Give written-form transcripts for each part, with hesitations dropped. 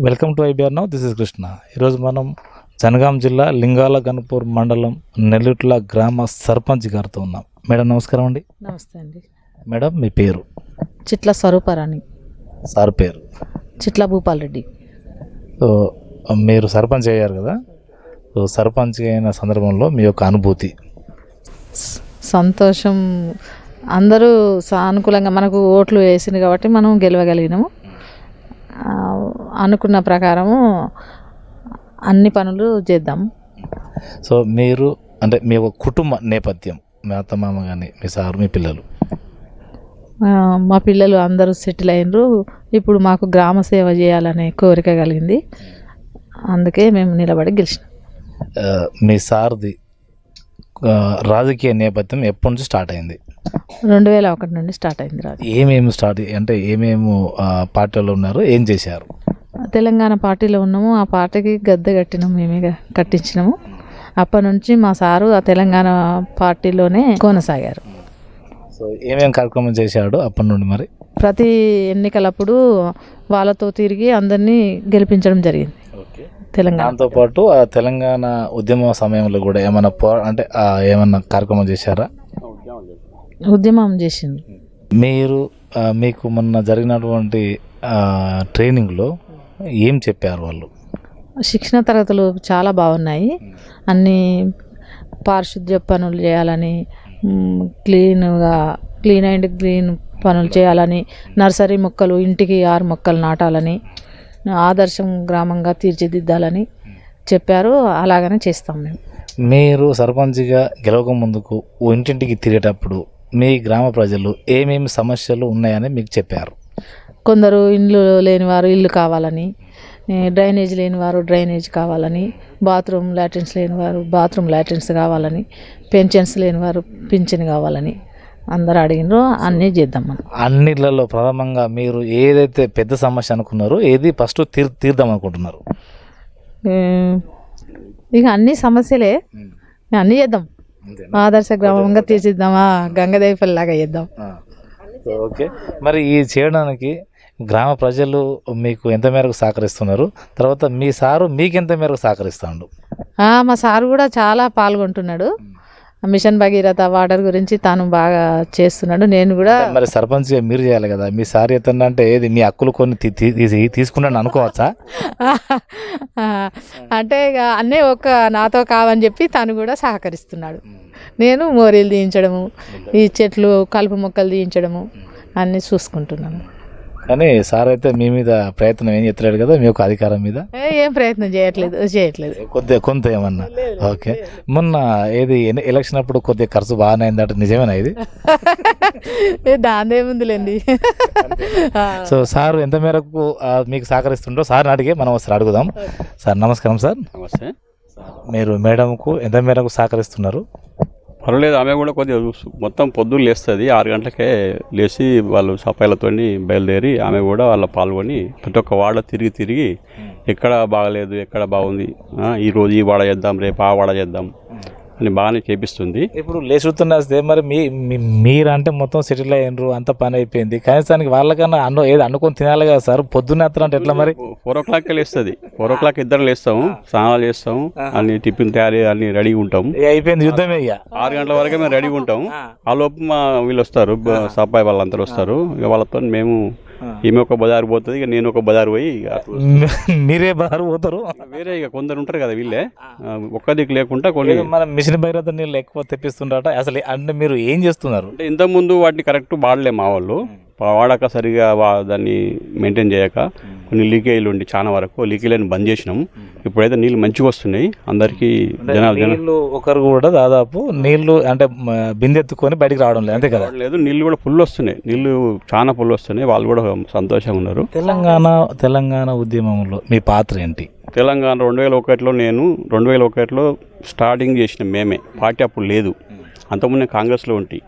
Welcome to IBR now. This is Krishna. ఈరోజు మనం జనగాం జిల్లా లింగాల గన్పూర్ మండలం నెల్లుట్ల గ్రామ సర్పంచ్ గారితో ఉన్నాం. మేడం నమస్కారం అండి. నమస్తే అండి. మేడం మీ పేరు? చిట్ల స్వరూపారాణి. సార్ పేరు? చిట్ల భూపాల్ రెడ్డి. సో మీరు సర్పంచ్ అయ్యారు కదా, సో సర్పంచ్ అయిన సందర్భంలో మీ యొక్క అనుభూతి? సంతోషం. అందరూ సానుకూలంగా మనకు ఓట్లు వేసింది కాబట్టి మనం గెలవగలిగినాము. అనుకున్న ప్రకారము అన్ని పనులు చేద్దాం. సో మీరు అంటే మీ ఒక కుటుంబ నేపథ్యం, మీ అత్తమామ కానీ మీ సారు మీ పిల్లలు? మా పిల్లలు అందరూ సెటిల్ అయినరు. ఇప్పుడు మాకు గ్రామ సేవ చేయాలనే కోరిక కలిగింది, అందుకే మేము నిలబడి గెలిచినాం. మీ సార్ది రాజకీయ నేపథ్యం ఎప్పటి నుంచి స్టార్ట్ అయింది? 2001 నుండి స్టార్ట్ అయింది. ఏమేమి స్టార్ట్ అంటే ఏమేమి పార్టీలో ఉన్నారు, ఏం చేశారు? తెలంగాణ పార్టీలో ఉన్నాము. ఆ పార్టీకి గద్దె కట్టినాము, మేమే కట్టించినాము. అప్పటి నుంచి మా సారు ఆ తెలంగాణ పార్టీలోనే కొనసాగారు. సో ఏమేమి కార్యక్రమం చేశాడు అప్పటి నుండి? మరి ప్రతి ఎన్నికలప్పుడు వాళ్ళతో తిరిగి అందరినీ గెలిపించడం జరిగింది. తెలంగాణ దాంతో పాటు ఆ తెలంగాణ ఉద్యమ సమయంలో కూడా ఏమైనా అంటే ఏమన్నా కార్యక్రమం చేశారా? ఉద్యమం చేసింది. మీరు మీకు మొన్న జరిగినటువంటి ట్రైనింగ్లో ఏం చెప్పారు వాళ్ళు? శిక్షణ తరగతులు చాలా బాగున్నాయి. అన్నీ పారిశుద్ధ్య పనులు చేయాలని, క్లీన్ అండ్ గ్రీన్ పనులు చేయాలని, నర్సరీ మొక్కలు ఇంటికి 6 మొక్కలు నాటాలని, ఆదర్శం గ్రామంగా తీర్చిదిద్దాలని చెప్పారు. అలాగనే చేస్తాం మేము. మీరు సర్పంచ్గా గెలవక ముందుకు ఇంటింటికి తిరిగేటప్పుడు మీ గ్రామ ప్రజలు ఏమేమి సమస్యలు ఉన్నాయని మీకు చెప్పారు? కొందరు ఇల్లు లేనివారు ఇల్లు కావాలని, డ్రైనేజ్ లేనివారు డ్రైనేజ్ కావాలని, బాత్రూమ్ లాట్రిన్స్ లేనివారు బాత్రూమ్ లాట్రిన్స్ కావాలని, పెన్షన్స్ లేనివారు పింఛన్ కావాలని అందరు అడిగినారు. అన్నీ చేద్దాం మనం. అన్నిట్లలో ప్రథమంగా మీరు ఏదైతే పెద్ద సమస్య అనుకున్నారో ఏది ఫస్ట్ తీర్దాం అనుకుంటున్నారు? ఇక అన్ని సమస్యలే, అన్నీ చేద్దాం. ఆదర్శ గ్రామంగా తీర్చిద్దామా, గంగదేవిపల్లిలాగా చేద్దాం. ఓకే. మరి ఈ చేయడానికి గ్రామ ప్రజలు మీకు ఎంత మేరకు సహకరిస్తున్నారు? తర్వాత మీ సారు మీకు ఎంత మేరకు సహకరిస్తాడు? మా సారు కూడా చాలా పాల్గొంటున్నాడు. మిషన్ భగీరథ వాటర్ గురించి తాను బాగా చేస్తున్నాడు. నేను కూడా మరి సర్పంచ్గా మీరు చేయాలి కదా, మీ సార్ ఎత్తండి అంటే ఏది మీ హక్కులు కొన్ని తీసుకున్నాను అనుకోవచ్చా? అంటే ఇక అన్నీ నాతో కావని చెప్పి తను కూడా సహకరిస్తున్నాడు. నేను మోరీలు తీయించడము, ఈ చెట్లు కలుపు మొక్కలు తీయించడము అన్నీ చూసుకుంటున్నాను. కానీ సార్ అయితే మీ మీద ప్రయత్నం ఏం చేస్తలేడు కదా, మీ యొక్క అధికారం మీద? ఏం ప్రయత్నం చేయట్లేదు. కొంత ఏమన్నా? ఓకే. మొన్న ఏది ఎలక్షన్ అప్పుడు కొద్దిగా ఖర్చు బాగానే అయిందట, నిజమేనా ఇది? దాందేముందిలేండి. సో సార్ ఎంత మేరకు మీకు సహకరిస్తుండో సార్ని అడిగే మనం ఒకసారి అడుగుదాం. సార్ నమస్కారం. సార్ నమస్తే. మీరు మేడంకు ఎంత మేరకు సహకరిస్తున్నారు? పర్వాలేదు, ఆమె కూడా కొద్దిగా మొత్తం పొద్దున్న లేస్తుంది. 6 గంటలకే లేచి వాళ్ళు సఫాయిలతో బయలుదేరి ఆమె కూడా వాళ్ళ పాల్గొని ప్రతి ఒక్క వాడ తిరిగి ఎక్కడ బాగలేదు, ఎక్కడ బాగుంది, ఈరోజు ఈ వాడ చేద్దాం, రేపు ఆ వాడ చేద్దాం అని బాగానే చేపిస్తుంది. ఇప్పుడు లేచుతున్నదే మరి మీరు అంటే మొత్తం సెటిల్ అయ్యారు, అంత పని అయిపోయింది, కనీసానికి వాళ్ళకన్నా ఏది అనుకొని తినాలి కదా సార్. పొద్దున్న అంటే ఎట్లా మరి? 4 o'clock లేస్తుంది. 4 o'clock ఇద్దరు లేస్తాము, స్నానాలు చేస్తాము, అన్ని టిఫిన్ తయారీ అన్ని రెడీగా ఉంటాము. అయిపోయింది యుద్ధమే. 6 గంటల వరకే మేము రెడీగా ఉంటాము. ఆ లోపు వీళ్ళు వస్తారు, సబ్బాయి వాళ్ళందరూ వస్తారు. ఇక వాళ్ళతో మేము ఈమె ఒక బజారు పోతుంది, ఇక నేను ఒక బజారు పోయి. మీరే బజారు పోతారు? వేరే ఇక కొందరు ఉంటారు కదా, వీళ్ళే ఒక్క దిక్కు లేకుండా కొన్ని మన మిషన్ భగీరథ నీళ్ళు ఎక్కువ తెప్పిస్తుంటారట. అసలు అంటే మీరు ఏం చేస్తున్నారు? అంటే ఇంతకుముందు వాటిని కరెక్ట్ వాడలే మా వాళ్ళు, వాడక సరిగా దాన్ని మెయింటైన్ చేయక కొన్ని లీకేజీలు ఉండి చాలా వరకు లీకేజీలను బంద్ చేసినాం. ఇప్పుడైతే నీళ్ళు మంచిగా వస్తున్నాయి అందరికీ. జనాలు ఒకరు కూడా దాదాపు నీళ్లు అంటే బిందెత్తుకొని బయటికి రావడం లేదు, అంతే కదా? లేదు, నీళ్ళు కూడా ఫుల్ వస్తున్నాయి, నీళ్ళు చాలా ఫుల్ వస్తున్నాయి. వాళ్ళు కూడా సంతోషంగా ఉన్నారు. తెలంగాణ ఉద్యమంలో మీ పాత్ర ఏంటి? తెలంగాణ 2001లో నేను 2001లో స్టార్టింగ్ చేసిన మేమే. పార్టీ అప్పుడు లేదు, అంతకుముందు కాంగ్రెస్లో ఉంటి.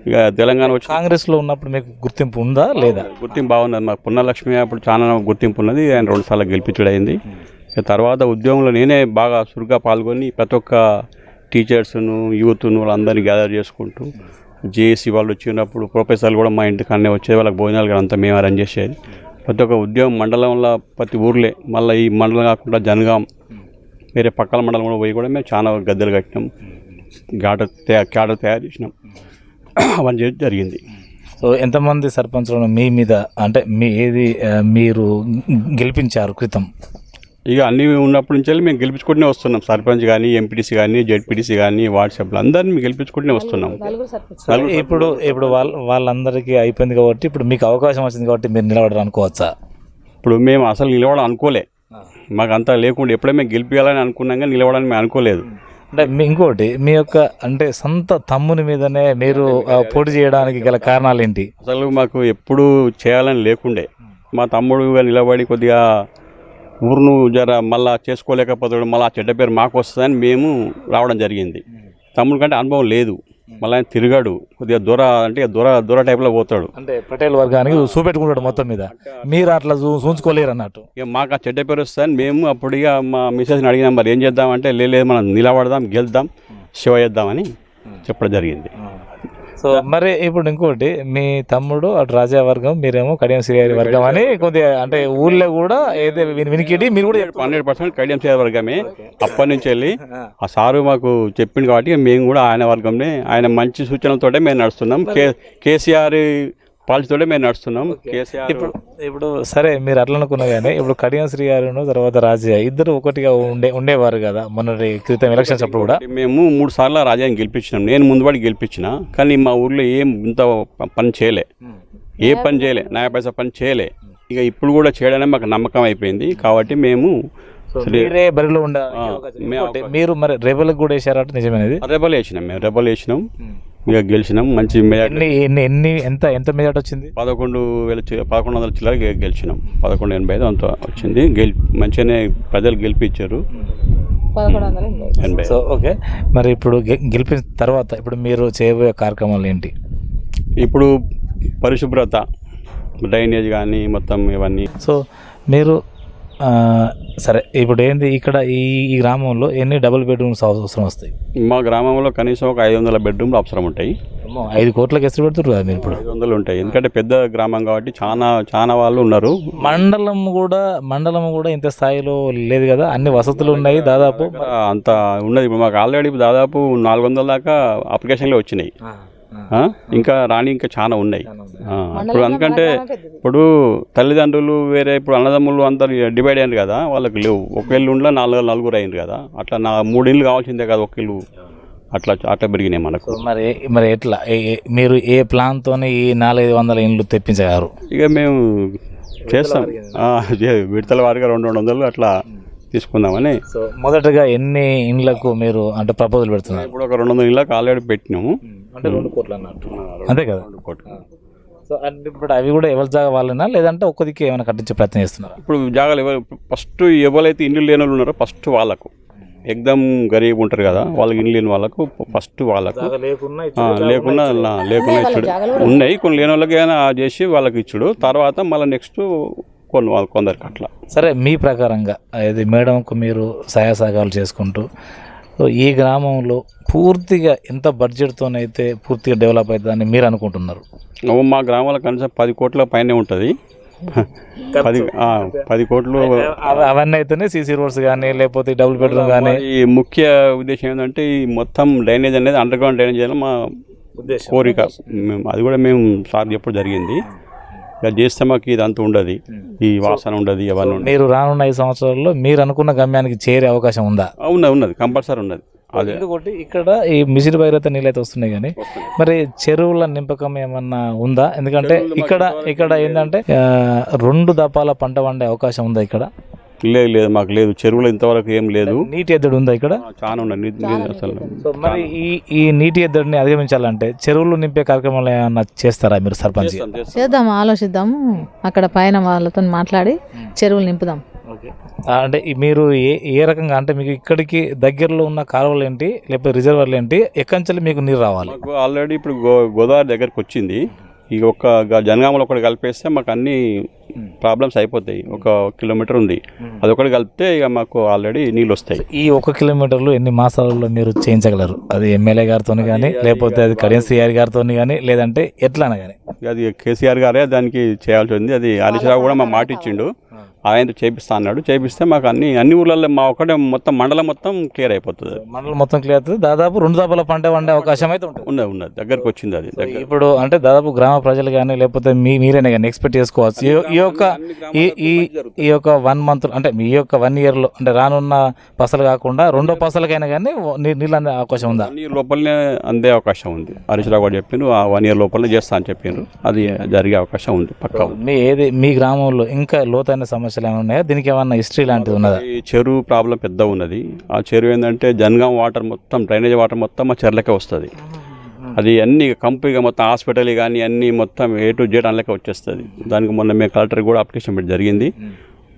ఇక తెలంగాణ వచ్చి కాంగ్రెస్లో ఉన్నప్పుడు మీకు గుర్తింపు ఉందా లేదా? గుర్తింపు బాగున్నది. మాకు పున్నలక్ష్మి అప్పుడు చాలా గుర్తింపు ఉన్నది. ఆయన 2 సార్లు గెలిపించడం అయింది. ఇక తర్వాత ఉద్యమంలో నేనే బాగా చురుగ్గా పాల్గొని ప్రతి ఒక్క టీచర్స్ను యూత్ను వాళ్ళందరినీ గ్యాదర్ చేసుకుంటూ, జేఏసీ వాళ్ళు వచ్చినప్పుడు ప్రొఫెసర్లు కూడా మా ఇంటికి అన్నీ వచ్చేది, వాళ్ళకి భోజనాలు కూడా అంతా మేము అరేంజ్ చేసేది. ప్రతి ఒక్క ఉద్యోగం మండలంలో ప్రతి ఊర్లే, మళ్ళీ ఈ మండలం కాకుండా జనగాం వేరే పక్కల మండలం కూడా పోయి కూడా మేము చాలా గద్దెలు కట్టినాం, క్యాడర్ తయారు చేసినాం, అవన్నీ చేయడం జరిగింది. సో ఎంతమంది సర్పంచులను మీ మీద అంటే మీరు గెలిపించారు క్రితం? ఇక అన్నీ ఉన్నప్పటి నుంచి మేము గెలిపించుకుంటూనే వస్తున్నాం. సర్పంచ్ కానీ, ఎంపీటీసీ కానీ, జెడ్పీటీసీ కానీ, వార్డు సభ్యులు అందరినీ మేము గెలిపించుకుంటూనే వస్తున్నాం. ఇప్పుడు వాళ్ళందరికీ అయిపోయింది కాబట్టి ఇప్పుడు మీకు అవకాశం వచ్చింది కాబట్టి మీరు నిలబడరు అనుకోవచ్చా? ఇప్పుడు మేము అసలు నిలవడం అనుకోలే, మాకు అంతా లేకుండా ఎప్పుడే మేము గెలిపించాలని అనుకున్నాం కానీ నిలవడానికి మేము అనుకోలేదు. అంటే ఇంకోటి మీ యొక్క అంటే సొంత తమ్ముని మీదనే మీరు పోటీ చేయడానికి గల కారణాలు ఏంటి? అసలు మాకు ఎప్పుడు చేయాలని లేకుండే, మా తమ్ముడుగా నిలబడి కొద్దిగా ఊరును జర మళ్ళా చేసుకోలేకపోతాడు, మళ్ళీ ఆ చెడ్డ పేరు మాకు వస్తుందని మేము రావడం జరిగింది. తమ్ముడు కంటే అనుభవం లేదు, మళ్ళీ ఆయన తిరిగాడు, కొద్దిగా దూర టైప్లో పోతాడు, అంటే పటేల్ వర్గానికి చూపెట్టుకుంటాడు మొత్తం మీద. మీరు అట్లా చూసుకోలేరు అన్నట్టు. ఇక మాకు ఆ చెడ్డ పేరు వస్తుందని మేము అప్పుడు ఇక మా మిసెస్ని అడిగినాం, మరి ఏం చేద్దామంటే లేదు మనం నిలబడదాం, గెలుద్దాం, సేవ చేద్దామని చెప్పడం జరిగింది. సో మరి ఇప్పుడు ఇంకోటి, మీ తమ్ముడు అటు రాజా వర్గం, మీరేమో కడియం శ్రీహరి వర్గం అని కొద్దిగా అంటే ఊళ్ళో కూడా ఏదో వినికిడి మీరు కూడా 100% కడియం శ్రీహరి వర్గమే. అప్పటి నుంచి వెళ్ళి ఆ సారు మాకు చెప్పింది కాబట్టి మేము కూడా ఆయన వర్గంనే, ఆయన మంచి సూచనలతోటే మేము నడుస్తున్నాం. కేసీఆర్ పాలసీతోటే మేము నడుస్తున్నాం. కేసీఆర్ ఇప్పుడు సరే మీరు అట్లా అనుకున్నా కానీ ఇప్పుడు కడియం శ్రీహరిను తర్వాత రాజయ్య ఇద్దరు ఒకటిగా ఉండేవారు కదా మొన్నటి క్రితం ఎలక్షన్స్ అప్పుడు కూడా. మేము 3 సార్లు రాజయ్యని గెలిపించినాం, నేను ముందుపడి గెలిపించిన, కానీ మా ఊర్లో ఏం ఇంత పని చేయలే, ఏ పని చేయలే, నయా పైసా పని చేయలే. ఇక ఇప్పుడు కూడా చేయడానికి మాకు నమ్మకం అయిపోయింది కాబట్టి మేము మీరే బరిలో ఉండాలి. మీరు మరి రెబల్కి కూడా వేసారట, నిజమేనది? రెబల్ వేసినాం, మేము రెబల్ వేసినాం, ఇక గెలిచినాం. మంచి ఎంత మెజార్టీ వచ్చింది? 1100 చిల్లర గెలిచినాం, 1185 అంత వచ్చింది. మంచిగానే ప్రజలు గెలిపించారు. సో ఓకే, మరి ఇప్పుడు గెలిపిన తర్వాత ఇప్పుడు మీరు చేయబోయే కార్యక్రమాలు ఏంటి? ఇప్పుడు పరిశుభ్రత, డ్రైనేజ్ కానీ మొత్తం ఇవన్నీ. సో మీరు సరే ఇప్పుడు ఏంది ఇక్కడ ఈ గ్రామంలో ఎన్ని డబుల్ బెడ్రూమ్స్ అవసరం వస్తాయి? మా గ్రామంలో కనీసం ఒక 500 బెడ్రూమ్లు అవసరం ఉంటాయి. 5 కోట్లకి ఎసురు పెడుతున్నారు కదా మీరు ఇప్పుడు? 500 ఉంటాయి, ఎందుకంటే పెద్ద గ్రామం కాబట్టి చాలా వాళ్ళు ఉన్నారు. మండలం కూడా ఇంత స్థాయిలో లేదు కదా, అన్ని వసతులు ఉన్నాయి దాదాపు అంత ఉన్నది. ఇప్పుడు మాకు ఆల్రెడీ దాదాపు 400 దాకా అప్లికేషన్లు వచ్చినాయి, ఇంకా రాని ఇంకా చాలా ఉన్నాయి. ఇప్పుడు ఎందుకంటే ఇప్పుడు తల్లిదండ్రులు వేరే, ఇప్పుడు అన్నదమ్ములు అందరు డివైడ్ అయ్యారు కదా, వాళ్ళకి లేవు. ఒక ఇల్లు ఉండే 4 అయ్యింది కదా, అట్లా 3 ఇళ్ళు కావాల్సిందే కదా, ఒక ఇల్లు అట్లా పెరిగినాయి మనకు. మరి ఎట్లా మీరు ఏ ప్లాన్తో ఈ 400-500 ఇండ్లు తెప్పించారు? ఇక మేము చేస్తాం, విడతల వారిగా 200 అట్లా తీసుకుందామని. సో మొదటగా ఎన్ని ఇండ్లకు మీరు అంటే ప్రపోజల్ పెడుతున్నారు? ఇప్పుడు ఒక 200 ఇళ్ళకి ఆల్రెడీ పెట్టినాము, అంటే 2 కోట్లు అన్నట్టు, అంతే కదా? 2 కోట్లు. సో అంటే ఇప్పుడు అవి కూడా ఎవరి జాగా వాళ్ళైనా లేదంటే ఒక్కదికి ఏమైనా కట్టించే ప్రయత్నం చేస్తున్నారు? ఇప్పుడు జాగాలు ఫస్ట్ ఎవరైతే ఇండ్లు లేని వాళ్ళు ఉన్నారో ఫస్ట్ వాళ్ళకు, ఎగ్దమ్ గరీబ్ ఉంటారు కదా, వాళ్ళకి ఇండ్లు లేని వాళ్ళకు ఫస్ట్ వాళ్ళకు, లేకున్నా ఇచ్చుడు ఉన్నాయి. కొన్ని లేని వాళ్ళకి ఏమైనా చేసి వాళ్ళకి ఇచ్చుడు, తర్వాత మళ్ళీ నెక్స్ట్ కొందరికి అట్లా. సరే, మీ ప్రకారంగా ఇది మేడంకు మీరు సహాయసహకారాలు చేసుకుంటూ ఈ గ్రామంలో పూర్తిగా ఎంత బడ్జెట్తోనైతే పూర్తిగా డెవలప్ అవుతుందని మీరు అనుకుంటున్నారు? మా గ్రామంలో కనీసం 10 కోట్ల పైనే ఉంటుంది. 10 కోట్లు అవన్నీ అయితేనే సీసీ రోడ్స్ కానీ లేకపోతే డబుల్ బెడ్రూమ్ కానీ. ఈ ముఖ్య ఉద్దేశం ఏంటంటే ఈ మొత్తం డ్రైనేజ్ అనేది అండర్ గ్రౌండ్ డ్రైనేజ్ అనేది మా కోరిక. అది కూడా మేము సార్ చెప్పడం జరిగింది, ఇక చేస్తే మాకు ఇదంతా ఉండదు, ఈ వాసన ఉండదు, అవన్నీ. మీరు రానున్న 5 సంవత్సరాల్లో మీరు అనుకున్న గమ్యానికి చేరే అవకాశం ఉందా? ఉన్నది, కంపల్సరీ ఉన్నది. అదే ఇంకొకటి, ఇక్కడ ఈ మిషన్ భగీరథ నీళ్ళు అయితే వస్తున్నాయి కానీ మరి చెరువుల నింపకం ఏమన్నా ఉందా? ఎందుకంటే ఇక్కడ ఏంటంటే 2 దపాల పంట పండే అవకాశం ఉందా ఇక్కడ? లేదు, మాకు లేదు, చెరువులో ఇంతవరకు ఏం లేదు. నీటి ఎద్దడి ఉందా ఇక్కడ? చాలా ఉన్నది అసలు. సో మరి ఈ నీటి ఎద్దడిని అధిగమించాలంటే చెరువులు నింపే కార్యక్రమాలు ఏమన్నా చేస్తారా మీరు సర్పంచ్? చేద్దాము, ఆలోచిద్దాము, అక్కడ పైన వాళ్ళతో మాట్లాడి చెరువులు నింపుదాం. అంటే మీరు ఏ రకంగా, అంటే మీకు ఇక్కడికి దగ్గరలో ఉన్న కాలువలు ఏంటి లేకపోతే రిజర్వర్లు ఏంటి, ఎక్కడి నుంచి మీకు నీరు రావాలి? మాకు ఆల్రెడీ ఇప్పుడు గోదావరి దగ్గరకు వచ్చింది, ఈ ఒక్క జనగామలో ఒకటి కలిపేస్తే మాకు అన్ని ప్రాబ్లమ్స్ అయిపోతాయి. 1 కిలోమీటర్ ఉంది, అది ఒకటి కలిపితే ఇక మాకు ఆల్రెడీ నీళ్ళు వస్తాయి. ఈ 1 కిలోమీటర్లు ఎన్ని మాసాలలో మీరు చేయించగలరు? అది ఎమ్మెల్యే గారితో కానీ, లేకపోతే అది కడియం శ్రీహరి గారితో కానీ, లేదంటే ఎట్లా కానీ? అది కేసీఆర్ గారే దానికి చేయాల్సి ఉంది. అది హరీష్ రావు కూడా మా మాట ఇచ్చిండు, ఆయన చేపిస్తా అన్నాడు. చేపిస్తే మాకు అన్ని ఊర్లలో మా ఒకటే మొత్తం మండలం మొత్తం క్లియర్ అయిపోతుంది. మండలం మొత్తం క్లియర్ అవుతుంది. దాదాపు 2 దఫాల పంట వండే అవకాశం అయితే ఉంటుంది. ఉన్నది దగ్గరకు వచ్చింది. అది ఇప్పుడు అంటే దాదాపు గ్రామ ప్రజలు కానీ, లేకపోతే మీరైనా కానీ ఎక్స్పెక్ట్ చేసుకోవచ్చు ఈ యొక్క 1 మంత్ అంటే మీ యొక్క 1 ఇయర్లో అంటే రానున్న పసలు కాకుండా రెండో పసలకైనా కానీ నీళ్ళు అందే అవకాశం ఉందా? 1 ఇయర్ లోపలనే అందే అవకాశం ఉంది. హరీష్ రావు గారు చెప్పిండ్రు 1 ఇయర్ లోపలనే చేస్తా అని చెప్పిండ్రు. అది జరిగే అవకాశం ఉంది పక్కా. మీ గ్రామంలో ఇంకా లోతైన సమస్యలు ఏమైనా ఉన్నాయా? దీనికి ఏమన్నా హిస్టరీ లాంటిది ఉన్నదా? ఈ చెరువు ప్రాబ్లం పెద్ద ఉన్నది. ఆ చెరువు ఏంటంటే జనగాం వాటర్ మొత్తం డ్రైనేజ్ వాటర్ మొత్తం ఆ చెర్లకే వస్తుంది. అది అన్ని కంప్లీట్గా మొత్తం హాస్పిటల్ కానీ అన్ని మొత్తం A to Z అందులోకే వచ్చేస్తుంది. దానికి మొన్న మేము కలెక్టర్ కూడా అప్లికేషన్ పెట్టి జరిగింది.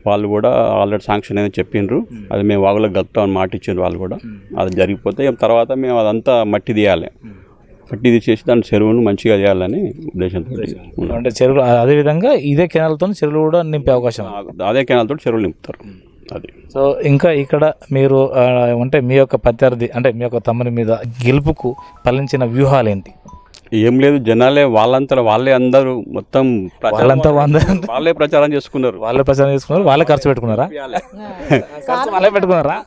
వాళ్ళు కూడా ఆల్రెడీ శాంక్షన్ అనేది చెప్పిండ్రు. అది మేము వాగులకు కలుపుతామని మాట ఇచ్చిండ్రు వాళ్ళు కూడా. అది జరిగిపోతే తర్వాత మేము అదంతా మట్టి తీయాలి. మట్టి తీసేసి దాని చెరువును మంచిగా చేయాలని ఉద్దేశంతో. అంటే చెరువులు అదేవిధంగా ఇదే కెనాల్తో చెరువులు కూడా నింపే అవకాశం, అదే కెనాల్తో చెరువులు నింపుతారు. అది సో ఇంకా ఇక్కడ మీరు అంటే మీ యొక్క ప్రత్యర్థి అంటే మీ యొక్క తమ్ముని మీద గెలుపుకు ఫలించిన వ్యూహాలు ఏంటి? ఏం లేదు, జనాలే వాళ్ళే అందరూ మొత్తం వాళ్ళే ప్రచారం చేసుకున్నారు. వాళ్ళే ఖర్చు పెట్టుకున్నారా? వాళ్ళే పెట్టుకున్నారా?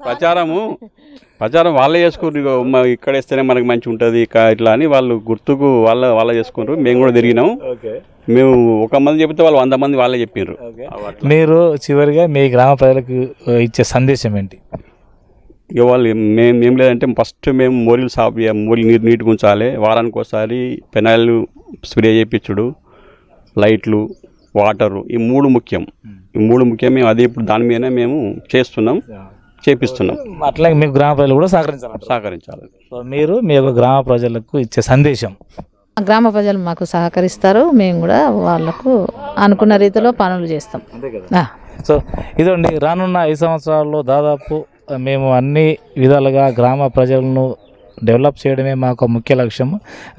ప్రచారం వాళ్ళే చేసుకున్నారు. ఇక్కడ వేస్తేనే మనకి మంచి ఉంటుంది ఇట్లా అని వాళ్ళు గుర్తుకు వాళ్ళే చేసుకున్నారు. మేము కూడా తిరిగినాం. మేము 1 మంది చెప్తే వాళ్ళు 100 మంది వాళ్ళే చెప్పారు. మీరు చివరిగా మీ గ్రామ ప్రజలకు ఇచ్చే సందేశం ఏంటి? ఇక వాళ్ళు ఏం లేదంటే ఫస్ట్ మేము మోరీలు నీట్గా ఉంచాలి. వారానికి ఒకసారి పెనాయిల్ స్ప్రే చేయించుడు, లైట్లు, వాటరు, ఈ 3 ముఖ్యం. మేము అదే ఇప్పుడు దాని మీదనే మేము చేపిస్తున్నాం. అట్లాగే మీకు గ్రామ ప్రజలు కూడా సహకరించాలి. సో మీరు మీ యొక్క గ్రామ ప్రజలకు ఇచ్చే సందేశం? గ్రామ ప్రజలు మాకు సహకరిస్తారు, మేము కూడా వాళ్ళకు అనుకున్న రీతిలో పనులు చేస్తాం. సో ఇదండి, రానున్న 5 సంవత్సరాల్లో దాదాపు మేము అన్ని విధాలుగా గ్రామ ప్రజలను డెవలప్ చేయడమే మాకు ముఖ్య లక్ష్యం.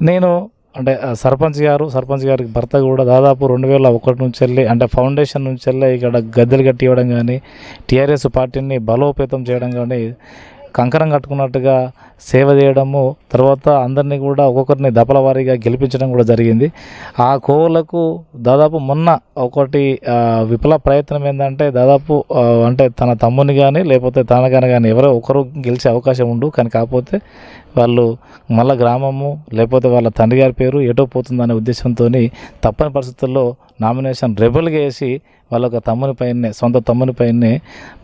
నేను అంటే సర్పంచ్ గారికి భర్త కూడా దాదాపు 2001 నుంచి వెళ్ళి అంటే ఫౌండేషన్ నుంచి వెళ్ళి ఇక్కడ గద్దెలు కట్టి ఇవ్వడం కానీ, టీఆర్ఎస్ పార్టీని బలోపేతం చేయడం కానీ, కంకరం కట్టుకున్నట్టుగా సేవ చేయడము, తర్వాత అందరినీ కూడా ఒక్కొక్కరిని దపల వారీగా గెలిపించడం కూడా జరిగింది. ఆ కోవలకు దాదాపు మొన్న ఒకటి విఫల ప్రయత్నం ఏంటంటే దాదాపు అంటే తన తమ్ముని కానీ లేకపోతే తనగాని కానీ ఎవరో ఒకరు గెలిచే అవకాశం ఉండు, కానీ కాకపోతే వాళ్ళు మళ్ళీ గ్రామము లేకపోతే వాళ్ళ తండ్రి గారి పేరు ఎటో పోతుందనే ఉద్దేశంతో తప్పని పరిస్థితుల్లో నామినేషన్ రెబల్గా వేసి వాళ్ళ సొంత తమ్ముని పైనే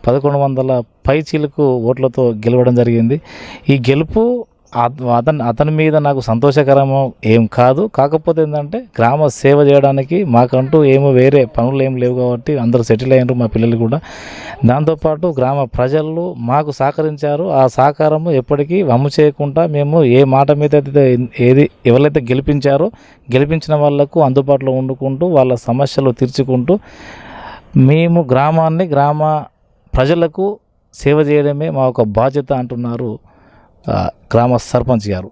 1100 పైచీలకు ఓట్లతో గెలవడం జరిగింది. ఈ గెలుపు అతని మీద నాకు సంతోషకరము ఏం కాదు. కాకపోతే ఏంటంటే గ్రామ సేవ చేయడానికి మాకంటూ వేరే పనులు ఏం లేవు కాబట్టి అందరూ సెటిల్ అయ్యారు, మా పిల్లలు కూడా. దాంతోపాటు గ్రామ ప్రజలు మాకు సహకరించారు. ఆ సహకారము ఎప్పటికీ వమ్ము చేయకుండా మేము ఏ మాట మీద ఎవరైతే గెలిపించిన వాళ్లకు అందుబాటులో వండుకుంటూ వాళ్ళ సమస్యలు తీర్చుకుంటూ మేము గ్రామ ప్రజలకు సేవ చేయడమే మా ఒక బాధ్యత అంటున్నారు గ్రామ సర్పంచ్ గారు.